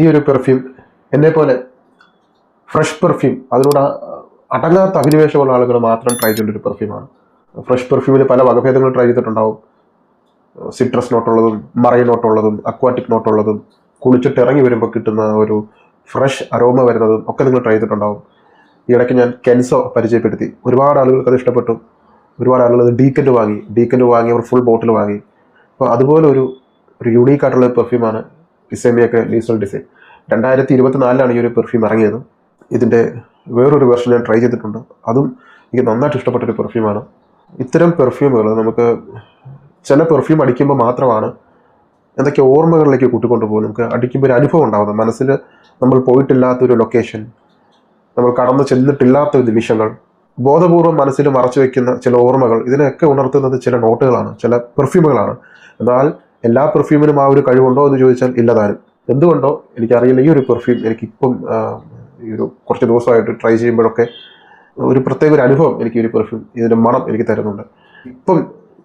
ഈ ഒരു പെർഫ്യൂം എന്നെ പോലെ ഫ്രഷ് പെർഫ്യൂം അതിനോട് അടങ്ങാത്ത അഭിനിവേശമുള്ള ആളുകൾ മാത്രം ട്രൈ ചെയ്യേണ്ട ഒരു പെർഫ്യൂമാണ്. ഫ്രഷ് പെർഫ്യൂമിൽ പല വകഭേദങ്ങൾ ട്രൈ ചെയ്തിട്ടുണ്ടാവും. സിട്രസ് നോട്ടുള്ളതും മറൈൻ നോട്ടുള്ളതും അക്വാറ്റിക് നോട്ടുള്ളതും കുളിച്ചിട്ട് ഇറങ്ങി വരുമ്പോൾ കിട്ടുന്ന ഒരു ഫ്രഷ് അരോമ വരുന്നതും ഒക്കെ നിങ്ങൾ ട്രൈ ചെയ്തിട്ടുണ്ടാവും. ഈ ഇടയ്ക്ക് ഞാൻ കെൻസോ പരിചയപ്പെടുത്തി. ഒരുപാട് ആളുകൾക്ക് അത് ഇഷ്ടപ്പെട്ടു. ഒരുപാട് ആളുകൾ അത് ഡീക്കൻറ്റ് വാങ്ങി അവർ ഫുൾ ബോട്ടിൽ വാങ്ങി. അപ്പോൾ അതുപോലെ ഒരു യൂണീക്കായിട്ടുള്ള പെർഫ്യൂമാണ് ഇസേമിയൊക്കെ ലീസൽ ഡിസൈൻ. 2024 ഈ ഒരു പെർഫ്യൂം ഇറങ്ങിയത്. ഇതിൻ്റെ വേറൊരു വെർഷൻ ഞാൻ ട്രൈ ചെയ്തിട്ടുണ്ട്. അതും എനിക്ക് നന്നായിട്ട് ഇഷ്ടപ്പെട്ടൊരു പെർഫ്യൂമാണ്. ഇത്തരം പെർഫ്യൂമുകൾ നമുക്ക് ചില പെർഫ്യൂം അടിക്കുമ്പോൾ മാത്രമാണ് എന്തൊക്കെ ഓർമ്മകളിലേക്ക് കൂട്ടിക്കൊണ്ടുപോകും. നമുക്ക് അടിക്കുമ്പോൾ ഒരു അനുഭവം ഉണ്ടാകുന്നത്, മനസ്സിൽ നമ്മൾ പോയിട്ടില്ലാത്തൊരു ലൊക്കേഷൻ, നമ്മൾ കടന്നു ചെന്നിട്ടില്ലാത്ത നിമിഷങ്ങൾ, ബോധപൂർവം മനസ്സിൽ മറച്ചു വെക്കുന്ന ചില ഓർമ്മകൾ, ഇതിനെയൊക്കെ ഉണർത്തുന്നത് ചില നോട്ടുകളാണ്, ചില പെർഫ്യൂമുകളാണ്. എന്നാൽ എല്ലാ പെർഫ്യൂമിനും ആ ഒരു കഴിവുണ്ടോ എന്ന് ചോദിച്ചാൽ ഇല്ലതാനും. എന്തുകൊണ്ടോ എനിക്കറിയില്ല, ഈ ഒരു പെർഫ്യൂം എനിക്കിപ്പം ഈ ഒരു കുറച്ച് ദിവസമായിട്ട് ട്രൈ ചെയ്യുമ്പോഴൊക്കെ ഒരു പ്രത്യേക ഒരു അനുഭവം എനിക്ക് ഈ ഒരു പെർഫ്യൂം, ഇതിൻ്റെ മണം എനിക്ക് തരുന്നുണ്ട്. ഇപ്പം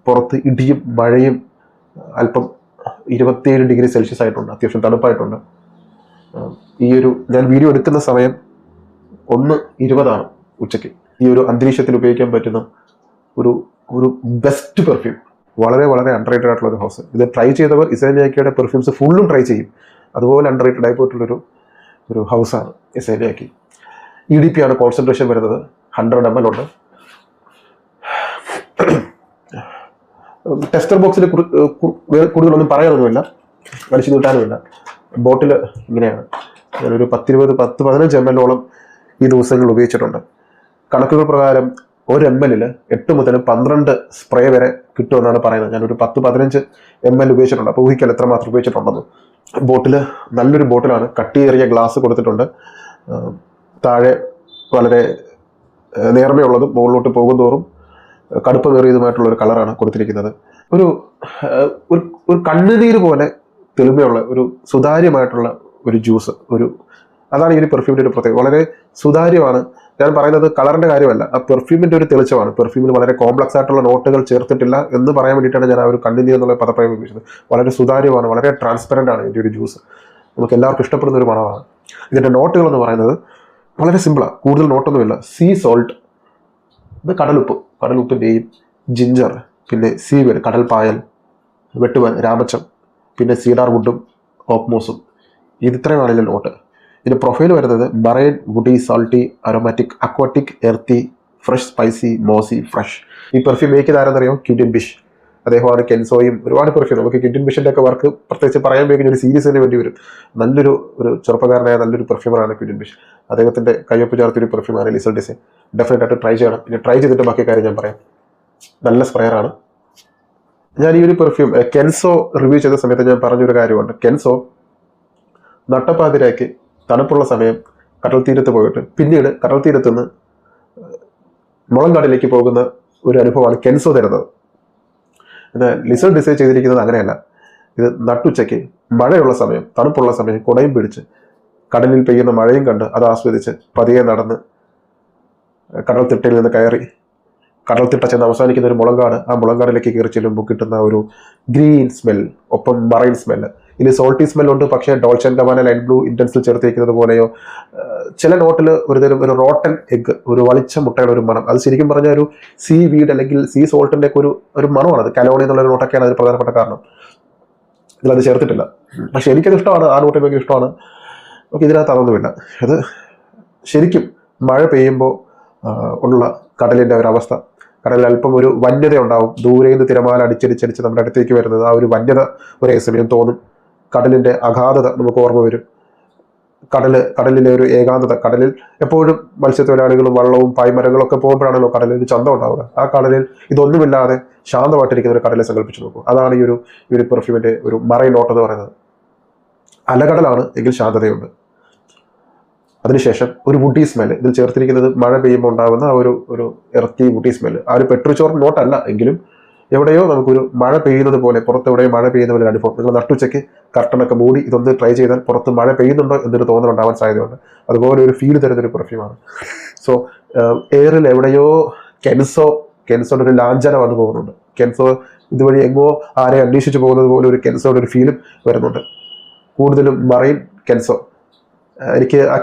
പുറത്ത് ഇടിയും മഴയും അല്പം 27 ഡിഗ്രി സെൽഷ്യസ് ആയിട്ടുണ്ട്, അത്യാവശ്യം തണുപ്പായിട്ടുണ്ട്. ഈ ഒരു ഞാൻ വീഡിയോ എടുക്കുന്ന സമയം 1:20 ഉച്ചയ്ക്ക്. ഈ ഒരു അന്തരീക്ഷത്തിൽ ഉപയോഗിക്കാൻ പറ്റുന്ന ഒരു ബെസ്റ്റ് പെർഫ്യൂം, വളരെ വളരെ അണ്ടർറേറ്റഡ് ആയിട്ടുള്ള ഒരു ഹൗസ്. ഇത് ട്രൈ ചെയ്തവർ ഇസേമിയാക്കിയുടെ പെർഫ്യൂംസ് ഫുള്ളും ട്രൈ ചെയ്യും. അതുപോലെ അണ്ടർറേറ്റഡ് ആയിട്ടുള്ളൊരു ഹൗസാണ് ഇസേമിയാക്കി. EDP ആണ് കോൺസെൻട്രേഷൻ വരുന്നത്. 100 ml ഉണ്ട്. ടെസ്റ്റർ ബോക്സിൽ കൂടുതലൊന്നും പറയാനൊന്നുമില്ല, വലിച്ചു നീട്ടാനുമില്ല. ബോട്ടിൽ ഇങ്ങനെയാണ്. ഞാനൊരു 10-15 ml ഈ ദിവസങ്ങളിൽ ഉപയോഗിച്ചിട്ടുണ്ട്. കണക്കുകൾ പ്രകാരം 1 ml 8 മുതൽ 12 സ്പ്രേ വരെ കിട്ടുമെന്നാണ് പറയുന്നത്. ഞാനൊരു 10-15 ml ഉപയോഗിച്ചിട്ടുണ്ട്. അപ്പോൾ ഊഹിക്കൽ എത്രമാത്രം ഉപയോഗിച്ചിട്ടുണ്ടെന്ന്. ബോട്ടിൽ നല്ലൊരു ബോട്ടിലാണ്. കട്ടിയേറിയ ഗ്ലാസ് കൊടുത്തിട്ടുണ്ട്. താഴെ വളരെ നേർമയുള്ളതും മുകളിലോട്ട് പോകുന്തോറും കടുപ്പമേറിയതുമായിട്ടുള്ള ഒരു കളറാണ് കൊടുത്തിരിക്കുന്നത്. ഒരു കണ്ണുനീര് പോലെ തെളിമയുള്ള ഒരു സുതാര്യമായിട്ടുള്ള ഒരു ജ്യൂസ്, അതാണ് ഈ ഒരു പെർഫ്യൂമിൻ്റെ ഒരു പ്രത്യേകത. വളരെ സുതാര്യമാണ്. ഞാൻ പറയുന്നത് കളറിന്റെ കാര്യമല്ല, ആ പെർഫ്യൂമിന്റെ ഒരു തെളിച്ചമാണ്. പെർഫ്യൂമിൽ വളരെ കോംപ്ലക്സ് ആയിട്ടുള്ള നോട്ടുകൾ ചേർത്തിട്ടില്ല എന്ന് പറയാൻ വേണ്ടിയിട്ടാണ് ഞാൻ ആ ഒരു കണ്ണുനീർ എന്നുള്ള പദപ്രയോഗം ഉപയോഗിച്ചത്. വളരെ സുതാര്യമാണ്, വളരെ ട്രാൻസ്പെറൻ്റ് ആണ് ഇതിൻ്റെ ഒരു ജ്യൂസ്. നമുക്ക് എല്ലാവർക്കും ഇഷ്ടപ്പെടുന്ന ഒരു മണമാണ്. ഇതിൻ്റെ നോട്ടുകൾ എന്ന് പറയുന്നത് വളരെ സിമ്പിളാണ്, കൂടുതൽ നോട്ടൊന്നുമില്ല. സീ സോൾട്ട്, ഇത് കടലുപ്പിൻ്റെയും ജിഞ്ചർ, പിന്നെ സീവേഡ് കടൽപ്പായൽ, വെട്ടുവൻ, രാമച്ചം, പിന്നെ സീഡാർ വുഡും ഓപ്മോസും. ഇത്രയുമാണ് ഇതിൻ്റെ നോട്ട്. ഇതിൻ്റെ പ്രൊഫൈൽ വരുന്നത് marine, woody, salty, aromatic, aquatic, earthy, fresh, spicy, mossy, fresh. ഈ പെർഫ്യൂം മേക്ക് ആരെന്നറിയാം? Quentin Bisch. അദ്ദേഹമാണ് കെൻസോയും ഒരുപാട് പെർഫ്യൂം. നമുക്ക് ക്യൂന്റിൻ ബിഷിൻ്റെ ഒക്കെ വർക്ക് പ്രത്യേകിച്ച് പറയാൻ വേണ്ടി ഒരു സീരീസിന് വേണ്ടി വരും. നല്ലൊരു ചെറുപ്പക്കാരനായ നല്ലൊരു പെർഫ്യൂമറാണ് ക്യൂന്റിൻ ബിഷ്. അദ്ദേഹത്തിൻ്റെ കയ്യൊപ്പ് ചേർത്തൊരു പെർഫ്യൂമാണ് ലീസൽ ഡിസൈൻ. ഡെഫിനറ്റ് ആയിട്ട് ട്രൈ ചെയ്യണം. പിന്നെ ട്രൈ ചെയ്തിട്ട് ബാക്കി കാര്യം ഞാൻ പറയാം. നല്ല സ്പ്രെയറാണ്. ഞാൻ ഈ ഒരു പെർഫ്യൂം കെൻസോ റിവ്യൂ ചെയ്ത സമയത്ത് ഞാൻ പറഞ്ഞൊരു കാര്യമുണ്ട്. കെൻസോ നട്ടപ്പാതിരാക്കി തണുപ്പുള്ള സമയം കടൽ തീരത്ത് പോയിട്ട് പിന്നീട് കടൽ തീരത്ത് നിന്ന് മുളങ്കാടിലേക്ക് പോകുന്ന ഒരു അനുഭവമാണ് കെൻസോ തരുന്നത്. എന്നാൽ ലിസൽ ഡിസൈൻ ചെയ്തിരിക്കുന്നത് അങ്ങനെയല്ല. ഇത് നട്ടുച്ചയ്ക്ക് മഴയുള്ള സമയം, തണുപ്പുള്ള സമയം, കുടയും പിടിച്ച് കടലിൽ പെയ്യുന്ന മഴയും കണ്ട് അത് ആസ്വദിച്ച് പതിയെ നടന്ന് കടൽ തിട്ടയിൽ നിന്ന് കയറി കടൽ തിട്ട ചെന്ന് അവസാനിക്കുന്ന ഒരു മുളങ്കാട്, ആ മുളങ്കാടിലേക്ക് കയറി ചെല്ലുമ്പോൾ കിട്ടുന്ന ഒരു ഗ്രീൻ സ്മെൽ, ഒപ്പം മറൈൻ സ്മെല്ല്. ഇനി സോൾട്ടി സ്മെല്ലുണ്ട്, പക്ഷേ ഡോൾച്ചെ ആൻഡ് ഗബാന ലൈറ്റ് ബ്ലൂ ഇൻറ്റൻസിൽ ചേർത്തിരിക്കുന്നത് പോലെയോ ചില നോട്ടിൽ ഒരു റോട്ടൻ എഗ്, ഒരു വളിച്ച മുട്ടയുടെ ഒരു മണം. അത് ശരിക്കും പറഞ്ഞാൽ ഒരു സീ വീഡ് അല്ലെങ്കിൽ സീ സോൾട്ടിൻ്റെ ഒക്കെ ഒരു മണമാണ്. അത് കലോണി എന്നുള്ള ഒരു നോട്ടൊക്കെയാണ് അതിന് പ്രധാനപ്പെട്ട കാരണം. ഇതിലത് ചേർത്തിട്ടില്ല. പക്ഷെ എനിക്കത് ഇഷ്ടമാണ്, ആ നോട്ട് ഭയങ്കര ഇഷ്ടമാണ്. ഓക്കെ, ഇതിനകത്ത് അതൊന്നുമില്ല. അത് ശരിക്കും മഴ പെയ്യുമ്പോൾ ഉള്ള കടലിൻ്റെ ഒരവസ്ഥ. കടലിൽ അല്പം ഒരു വന്യത ഉണ്ടാവും. ദൂരെ നിന്ന് തിരമാല അടിച്ചടിച്ചടിച്ച് നമ്മുടെ അടുത്തേക്ക് വരുന്നത് ആ ഒരു വന്യത ഒരേ സമയം തോന്നും. കടലിൻ്റെ അഗാധത നമുക്ക് ഓർമ്മ വരും. കടലിലെ ഒരു ഏകാന്തത. കടലിൽ എപ്പോഴും മത്സ്യത്തൊഴിലാളികളും വള്ളവും പായ്മരങ്ങളും ഒക്കെ പോകുമ്പോഴാണല്ലോ കടലിൽ ചന്തം ഉണ്ടാവുക. ആ കടലിൽ ഇതൊന്നുമില്ലാതെ ശാന്തമായിട്ടിരിക്കുന്ന ഒരു കടലെ സങ്കല്പിച്ച് നോക്കും. അതാണ് ഈ ഒരു പെർഫ്യൂമിൻ്റെ ഒരു മറൈൻ നോട്ട് എന്ന് പറയുന്നത്. അലകടലാണ് എങ്കിൽ ശാന്തതയുണ്ട്. അതിനുശേഷം ഒരു വുഡി സ്മെല്ല് ഇതിൽ ചേർത്തിരിക്കുന്നത്. മഴ പെയ്യുമ്പോൾ ഉണ്ടാകുന്ന ഒരു എർത്തി വുഡി സ്മെല്ല്. ആ ഒരു പെട്രോച്ചോർ നോട്ടല്ല എങ്കിലും എവിടെയോ നമുക്കൊരു മഴ പെയ്യുന്നത് പോലെ, പുറത്ത് എവിടെയോ മഴ പെയ്യുന്ന പോലെ അനുഭവം. നിങ്ങൾ നട്ടുച്ചയ്ക്ക് കർട്ടനൊക്കെ മൂടി ഇതൊന്ന് ട്രൈ ചെയ്താൽ പുറത്ത് മഴ പെയ്യുന്നുണ്ടോ എന്നൊരു തോന്നലുണ്ടാവാൻ സാധ്യതയുണ്ട്. അതുപോലെ ഒരു ഫീൽ തരുന്നൊരു പെർഫ്യൂമാണ്. സോ എയറിൽ എവിടെയോ കെൻസോയുടെ ഒരു ലാഞ്ചന വന്നു പോകുന്നുണ്ട്. കെൻസോ ഇതുവഴി എങ്ങോ ആരെ അന്വേഷിച്ച് പോകുന്നത് പോലെ ഒരു കെൻസോയുടെ ഒരു ഫീലും വരുന്നുണ്ട്. കൂടുതലും മറൈൻ കെൻസോ. എനിക്ക് ആ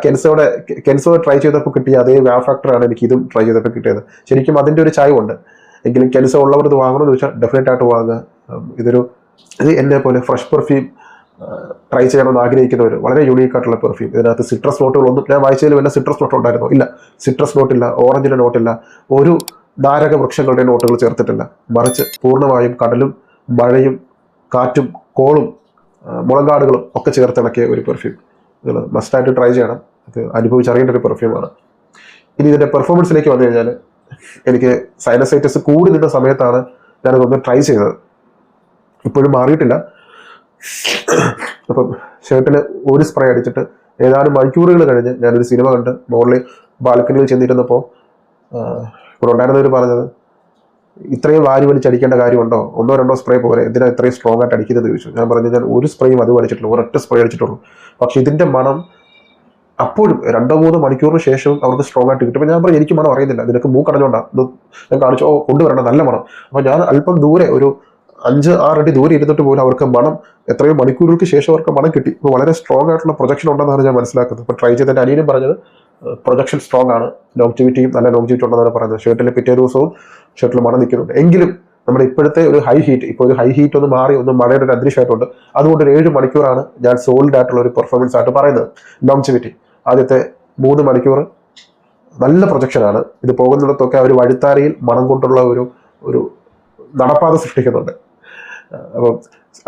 കെൻസോ ട്രൈ ചെയ്തപ്പോൾ കിട്ടിയ അതേ വാവ് ഫാക്ടറാണ് എനിക്ക് ഇതും ട്രൈ ചെയ്തപ്പോൾ കിട്ടിയത്. ശരിക്കും അതിൻ്റെ ഒരു ചായവുണ്ട്. എങ്കിലും കെൻസോ ഉള്ളവർ ഇത് വാങ്ങണമെന്ന് ചോദിച്ചാൽ ഡെഫിനറ്റ് ആയിട്ട് വാങ്ങുക. ഇത് എന്നെ പോലെ ഫ്രഷ് പെർഫ്യൂം ട്രൈ ചെയ്യണമെന്ന് ആഗ്രഹിക്കുന്നവർ, വളരെ യൂണീക്ക് ആയിട്ടുള്ള പെർഫ്യൂം. ഇതിനകത്ത് സിട്രസ് നോട്ടുകളൊന്നും, ഞാൻ വായിച്ചതിൽ വല്ല സിട്രസ് നോട്ട് ഉണ്ടായിരുന്നോ? ഇല്ല, സിട്രസ് നോട്ടില്ല, ഓറഞ്ചിൻ്റെ നോട്ടില്ല, ഒരു നാരക വൃക്ഷങ്ങളുടെ നോട്ടുകൾ ചേർത്തിട്ടില്ല. മറിച്ച് പൂർണ്ണമായും കടലും മഴയും കാറ്റും കോളും മുളങ്കാടുകളും ഒക്കെ ചേർത്തിണക്കിയ ഒരു പെർഫ്യൂം. നിങ്ങൾ മസ്റ്റായിട്ട് ട്രൈ ചെയ്യണം. ഇത് അനുഭവിച്ചറിയേണ്ട ഒരു പെർഫ്യൂമാണ്. ഇനി ഇതിൻ്റെ പെർഫോമൻസിലേക്ക് വന്നു കഴിഞ്ഞാൽ, എനിക്ക് സൈനസൈറ്റിസ് കൂടി നിന്ന സമയത്താണ് ഞാനിതൊന്ന് ട്രൈ ചെയ്തത്. ഇപ്പോഴും മാറിയിട്ടില്ല. അപ്പം ഷർട്ടിൽ ഒരു സ്പ്രേ അടിച്ചിട്ട് ഏതാനും മണിക്കൂറുകൾ കഴിഞ്ഞ് ഞാനൊരു സിനിമ കണ്ട് മുകളിൽ ബാൽക്കണിയിൽ ചെന്നിരുന്നപ്പോൾ ഇവിടെ ഉണ്ടായിരുന്നവർ പറഞ്ഞത്, ഇത്രയും വാരി വലിച്ചടിക്കേണ്ട കാര്യമുണ്ടോ? 1-2 സ്പ്രേ പോലെ എന്തിനാ ഇത്രയും സ്ട്രോങ് ആയിട്ട് അടിക്കുന്നത് ചോദിച്ചു. ഞാൻ പറഞ്ഞു, ഞാൻ ഒരു സ്പ്രേയും അത് അടിച്ചിട്ടില്ല, ഒരൊറ്റ സ്പ്രേ അടിച്ചിട്ടുള്ളൂ. പക്ഷെ ഇതിൻ്റെ മണം അപ്പോഴും 2-3 മണിക്കൂറിന് ശേഷവും അവർക്ക് സ്ട്രോങ് ആയിട്ട് കിട്ടും. ഞാൻ പറഞ്ഞു, എനിക്ക് മണം അറിയുന്നില്ല, നിനക്ക് മൂക്കടഞ്ഞോണ്ടാണ്. ഞാൻ കാണിച്ചു, കൊണ്ടുവരണം, നല്ല മണം. അപ്പോൾ ഞാൻ അല്പം ദൂരെ, ഒരു 5-6 അടി ദൂരെ ഇരുന്നിട്ട് പോലും അവർക്ക് മണം എത്രയോ മണിക്കൂറുകൾക്ക് ശേഷം അവർക്ക് മണം കിട്ടി. ഇപ്പോൾ വളരെ സ്ട്രോങ് ആയിട്ടുള്ള പ്രൊജക്ഷൻ ഉണ്ടെന്നാണ് ഞാൻ മനസ്സിലാക്കുന്നത്. ഇപ്പോൾ ട്രൈ ചെയ്ത എൻ്റെ അനിയനും പറഞ്ഞത് പ്രൊജക്ഷൻ സ്ട്രോങ് ആണ്, ലോങ്ജിവിറ്റിയും നല്ല ലോങ്ജിവിറ്റി ഉണ്ടെന്നാണ് പറയുന്നത്. ഷർട്ടിൽ പിറ്റേ ദിവസവും ഷർട്ടിൽ മണം നിൽക്കുന്നുണ്ട്. എങ്കിലും നമ്മുടെ ഇപ്പോഴത്തെ ഒരു ഹൈ ഹീറ്റ്, ഇപ്പോൾ ഒരു ഹൈ ഹീറ്റ് ഒന്ന് മാറി, ഒന്ന് മഴയുടെ ഒരു അന്തരീക്ഷമായിട്ടുണ്ട്. അതുകൊണ്ട് ഒരു 7 മണിക്കൂറാണ് ഞാൻ സോൾഡ് ആയിട്ടുള്ള ഒരു പെർഫോമൻസ് ആയിട്ട് പറയുന്നത്. ലോങ്ജിവിറ്റി ആദ്യത്തെ 3 മണിക്കൂർ നല്ല പ്രൊജക്ഷനാണ്. ഇത് പോകുന്നിടത്തൊക്കെ അവർ വഴിത്താരയിൽ മണം കൊണ്ടുള്ള ഒരു നടപ്പാത സൃഷ്ടിക്കുന്നുണ്ട്. അപ്പം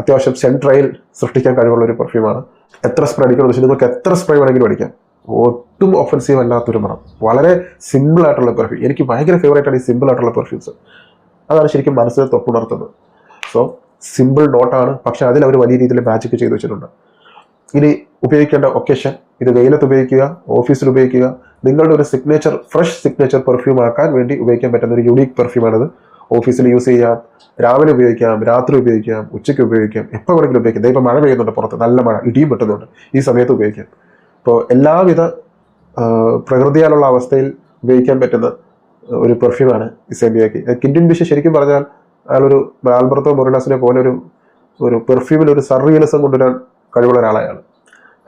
അത്യാവശ്യം സെൻട്രയിൽ സൃഷ്ടിക്കാൻ കഴിവുള്ള ഒരു പെർഫ്യൂമാണ്. എത്ര സ്പ്രേ അടിക്കണമെന്ന് വെച്ചാൽ നിങ്ങൾക്ക് എത്ര സ്പ്രേ വേണമെങ്കിലും അടിക്കാം. ഒട്ടും ഒഫൻസീവ് അല്ലാത്തൊരു മണം, വളരെ സിമ്പിൾ ആയിട്ടുള്ള പെർഫ്യൂം. എനിക്ക് ഭയങ്കര ഫേവറേറ്റ് ആണ് ഈ സിമ്പിൾ ആയിട്ടുള്ള പെർഫ്യൂംസ്. അതാണ് ശരിക്കും മനസ്സിൽ തൊട്ടുണർത്തുന്നത്. സോ സിമ്പിൾ നോട്ടാണ്, പക്ഷെ അതിൽ അവർ വലിയ രീതിയിൽ മാജിക് ചെയ്ത് വെച്ചിട്ടുണ്ട്. ഇനി ഉപയോഗിക്കേണ്ട ഒക്കേഷൻ, ഇത് വെയിലത്ത് ഉപയോഗിക്കുക, ഓഫീസിൽ ഉപയോഗിക്കുക. നിങ്ങളുടെ ഒരു സിഗ്നേച്ചർ, ഫ്രഷ് സിഗ്നേച്ചർ പെർഫ്യൂം ആക്കാൻ വേണ്ടി ഉപയോഗിക്കാൻ പറ്റുന്ന ഒരു യുണീക്ക് പെർഫ്യൂമാണിത്. ഓഫീസിൽ യൂസ് ചെയ്യാം, രാവിലെ ഉപയോഗിക്കാം, രാത്രി ഉപയോഗിക്കാം, ഉച്ചയ്ക്ക് ഉപയോഗിക്കാം, എപ്പോൾ വേണമെങ്കിലും ഉപയോഗിക്കാം. ഇപ്പോൾ മഴ പെയ്യുന്നുണ്ട്, പുറത്ത് നല്ല മഴ, ഇടിയും വെട്ടുന്നുണ്ട്, ഈ സമയത്ത് ഉപയോഗിക്കാം. ഇപ്പോൾ എല്ലാവിധ പ്രകൃതിയാലുള്ള അവസ്ഥയിൽ ഉപയോഗിക്കാൻ പറ്റുന്ന ഒരു പെർഫ്യൂമാണ് ഇസേബിയാക്കി. കിൻഡിൻ ബിഷ് ശരിക്കും പറഞ്ഞാൽ അയാളൊരു ആൽബർട്ടോ മൊറിലാസിനെ പോലെ ഒരു പെർഫ്യൂമിൽ ഒരു സർറിയലിസം കൊണ്ടുവരാൻ കഴിവുള്ള ഒരാളാണ്.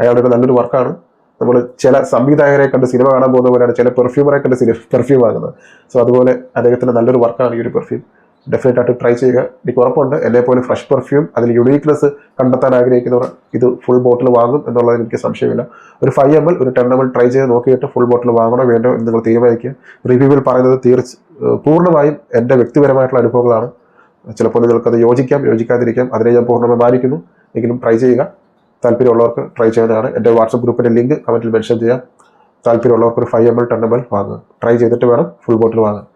അയാളുടെ നല്ലൊരു വർക്കാണ്. നമ്മൾ ചില സംവിധായകരെ കണ്ട് സിനിമ കാണാൻ പോകുന്ന പോലെയാണ് ചില പെർഫ്യൂമറെ കണ്ട് പെർഫ്യൂം ആകുന്നത്. സോ അതുപോലെ അദ്ദേഹത്തിൻ്റെ നല്ലൊരു വർക്കാണ് ഈ ഒരു പെർഫ്യൂം. ഡെഫിനറ്റ് ആയിട്ട് ട്രൈ ചെയ്യുക. എനിക്ക് ഉറപ്പുണ്ട് എന്നെപ്പോലെ ഫ്രഷ് പെർഫ്യൂം, അതിൽ യുണീക്നെസ് കണ്ടെത്താൻ ആഗ്രഹിക്കുന്നവർ ഇത് ഫുൾ ബോട്ടിൽ വാങ്ങും എന്നുള്ളതിന് എനിക്ക് സംശയമില്ല. ഒരു 5 ml, ഒരു 10 ml ട്രൈ ചെയ്ത് നോക്കിയിട്ട് ഫുൾ ബോട്ടിൽ വാങ്ങണോ വേണ്ടോ എന്ന് നിങ്ങൾ തീരുമാനിക്കുക. റിവ്യൂവിൽ പറയുന്നത് പൂർണ്ണമായും എൻ്റെ വ്യക്തിപരമായിട്ടുള്ള അനുഭവങ്ങളാണ്. ചിലപ്പോൾ നിങ്ങൾക്കത് യോജിക്കാതിരിക്കാം, അതിനെ ഞാൻ പൂർണ്ണമായി മാനിക്കുന്നു. എങ്കിലും ട്രൈ ചെയ്യുക. താല്പര്യമുള്ളവർക്ക് ട്രൈ ചെയ്യുന്നതാണ്. എൻ്റെ വാട്സപ്പ് ഗ്രൂപ്പിൻ്റെ ലിങ്ക് കമൻറ്റിൽ മെൻഷൻ ചെയ്യാം. താല്പര്യമുള്ളവർക്ക് ഒരു 5 ml 10 ml വാങ്ങുക. ട്രൈ ചെയ്തിട്ട് വേണം ഫുൾ ബോട്ടിൽ വാങ്ങാൻ.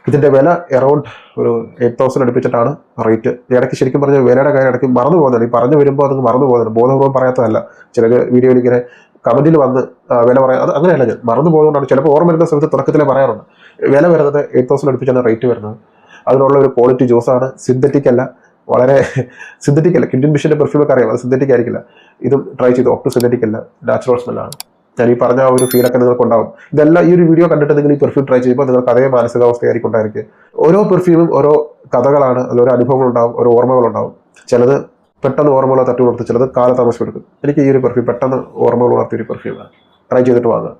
ഇതിൻ്റെ വില അറൗണ്ട് ഒരു 8,000 അടുപ്പിച്ചിട്ടാണ് റേറ്റ്. ഇടയ്ക്ക് ശരിക്കും പറഞ്ഞ വിലയുടെ കാര്യം ഇടയ്ക്ക് മറന്നു പോകുന്നതാണ്. ഈ പറഞ്ഞു വരുമ്പോൾ അത് മറന്നു പോകുന്നുണ്ട്, ബോധപൂർവ്വം പറയാത്തതല്ല. ചില വീഡിയോയിൽ ഇങ്ങനെ കമൻറ്റിൽ വന്ന് വില പറയാം, അത് അങ്ങനെയല്ല, ഞാൻ മറന്നു പോകുന്നതുകൊണ്ടാണ്. ചിലപ്പോൾ ഓർമ്മ വരുന്ന സമയത്ത് തുടക്കത്തിൽ പറയാറുണ്ട്. വില വരുന്നത് 8,000 അടുപ്പിച്ചാണ് റേറ്റ് വരുന്നത്. അതിനുള്ള ഒരു ക്വാളിറ്റി ജ്യൂസാണ്, സിന്തറ്റിക് അല്ല, വളരെ സിന്തറ്റിക് അല്ല. കിൻഡിൻ ബിഷിൻ്റെ പെർഫ്യൂമൊക്കെ അറിയാം, അത് സിന്തറ്റിക് ആയിരിക്കില്ല. ഇതും ട്രൈ ചെയ്തു, ഒട്ടും സിന്തറ്റിക് അല്ല, നാച്ചുറൽ സ്മെല്ലാണ്. ഞാൻ ഈ പറഞ്ഞ ഒരു ഫീലൊക്കെ നിങ്ങൾക്ക് ഉണ്ടാവും. ഇതെല്ലാം ഈ ഒരു വീഡിയോ കണ്ടിട്ട് നിങ്ങൾ ഈ പെർഫ്യൂം ട്രൈ ചെയ്യുമ്പോൾ നിങ്ങൾക്ക് അതേ മാനസികാവസ്ഥയായിരിക്കും ഉണ്ടായിരിക്കും. ഓരോ പെർഫ്യൂമും ഓരോ കഥകളാണ്, അതിലൊരു അനുഭവങ്ങളുണ്ടാവും, ഓരോ ഓർമ്മകളുണ്ടാവും. ചിലത് പെട്ടെന്ന് ഓർമ്മകളെ തട്ടി ഉണർത്തും, ചിലത് കാലതാമസം എടുക്കും. എനിക്ക് ഈ ഒരു പെർഫ്യൂം പെട്ടെന്ന് ഓർമ്മകൾ ഉണർത്തിയൊരു പെർഫ്യൂമാണ്. ട്രൈ ചെയ്തിട്ട് വാങ്ങുക.